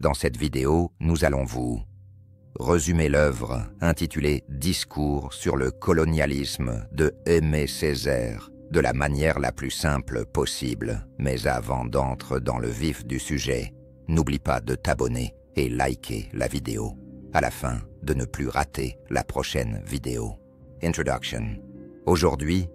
Dans cette vidéo, nous allons vous résumer l'œuvre intitulée « Discours sur le colonialisme » de Aimé Césaire de la manière la plus simple possible. Mais avant d'entrer dans le vif du sujet, n'oublie pas de t'abonner et liker la vidéo. À la fin, de ne plus rater la prochaine vidéo. Introduction. Aujourd'hui,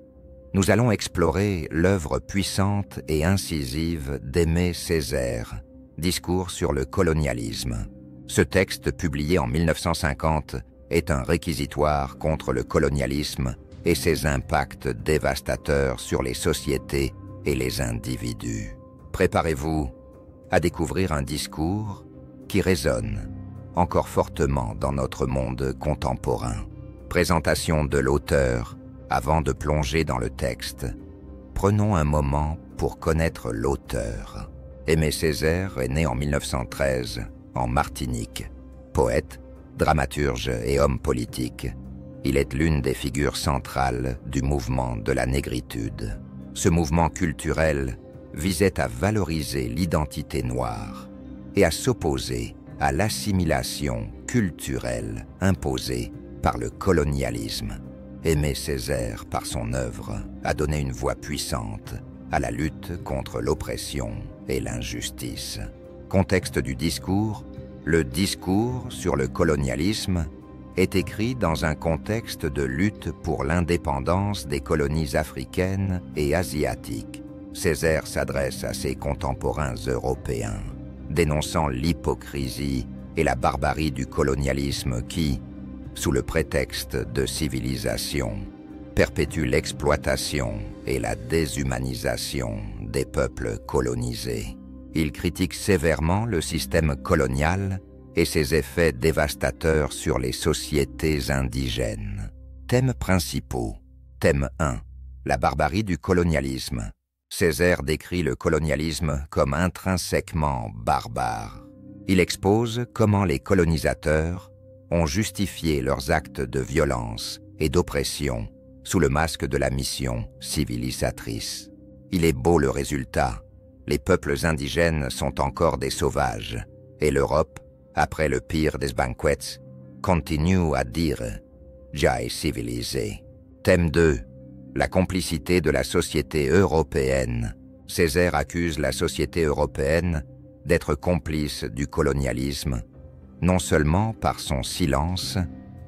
nous allons explorer l'œuvre puissante et incisive d'Aimé Césaire, Discours sur le colonialisme. Ce texte, publié en 1950, est un réquisitoire contre le colonialisme et ses impacts dévastateurs sur les sociétés et les individus. Préparez-vous à découvrir un discours qui résonne encore fortement dans notre monde contemporain. Présentation de l'auteur. Avant de plonger dans le texte, prenons un moment pour connaître l'auteur. Aimé Césaire est né en 1913 en Martinique. Poète, dramaturge et homme politique, il est l'une des figures centrales du mouvement de la négritude. Ce mouvement culturel visait à valoriser l'identité noire et à s'opposer à l'assimilation culturelle imposée par le colonialisme. Aimé Césaire, par son œuvre, a donné une voix puissante à la lutte contre l'oppression et l'injustice. Contexte du discours. Le discours sur le colonialisme est écrit dans un contexte de lutte pour l'indépendance des colonies africaines et asiatiques. Césaire s'adresse à ses contemporains européens, dénonçant l'hypocrisie et la barbarie du colonialisme qui, sous le prétexte de civilisation, perpétue l'exploitation et la déshumanisation des peuples colonisés. Il critique sévèrement le système colonial et ses effets dévastateurs sur les sociétés indigènes. Thèmes principaux. Thème 1. La barbarie du colonialisme. Césaire décrit le colonialisme comme intrinsèquement barbare. Il expose comment les colonisateurs ont justifié leurs actes de violence et d'oppression sous le masque de la mission civilisatrice. Il est beau le résultat. Les peuples indigènes sont encore des sauvages, et l'Europe, après le pire des banquets, continue à dire « Già è civilisé ». Thème 2. La complicité de la société européenne. Césaire accuse la société européenne d'être complice du colonialisme, non seulement par son silence,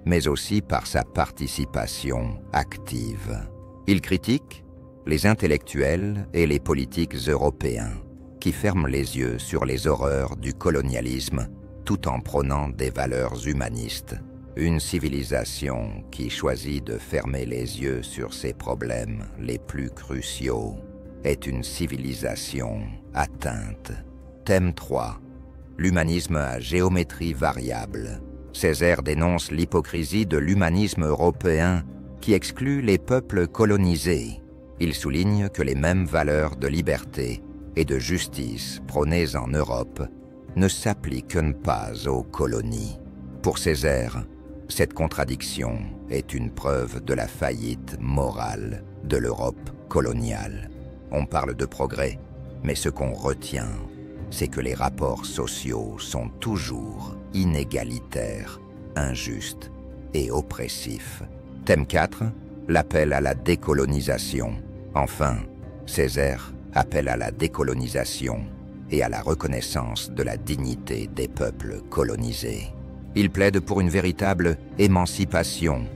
mais aussi par sa participation active. Il critique les intellectuels et les politiques européens qui ferment les yeux sur les horreurs du colonialisme tout en prônant des valeurs humanistes. Une civilisation qui choisit de fermer les yeux sur ses problèmes les plus cruciaux est une civilisation atteinte. Thème 3. L'humanisme à géométrie variable. Césaire dénonce l'hypocrisie de l'humanisme européen qui exclut les peuples colonisés. Il souligne que les mêmes valeurs de liberté et de justice prônées en Europe ne s'appliquent pas aux colonies. Pour Césaire, cette contradiction est une preuve de la faillite morale de l'Europe coloniale. On parle de progrès, mais ce qu'on retient, c'est que les rapports sociaux sont toujours inégalitaires, injustes et oppressifs. Thème 4. L'appel à la décolonisation. Enfin, Césaire appelle à la décolonisation et à la reconnaissance de la dignité des peuples colonisés. Il plaide pour une véritable émancipation,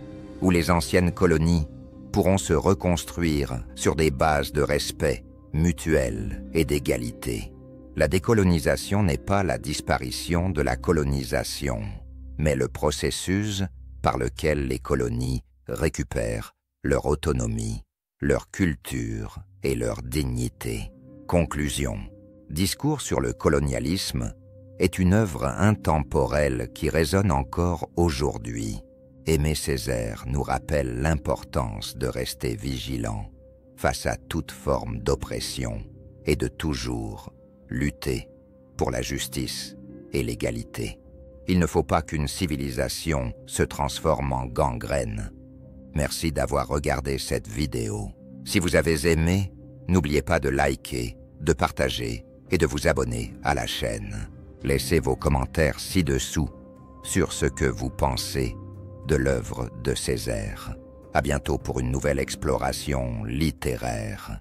où les anciennes colonies pourront se reconstruire sur des bases de respect mutuel et d'égalité. La décolonisation n'est pas la disparition de la colonisation, mais le processus par lequel les colonies récupèrent leur autonomie, leur culture et leur dignité. Conclusion. Discours sur le colonialisme est une œuvre intemporelle qui résonne encore aujourd'hui. Aimé Césaire nous rappelle l'importance de rester vigilant face à toute forme d'oppression et de toujours lutter pour la justice et l'égalité. Il ne faut pas qu'une civilisation se transforme en gangrène. Merci d'avoir regardé cette vidéo. Si vous avez aimé, n'oubliez pas de liker, de partager et de vous abonner à la chaîne. Laissez vos commentaires ci-dessous sur ce que vous pensez de l'œuvre de Césaire. À bientôt pour une nouvelle exploration littéraire.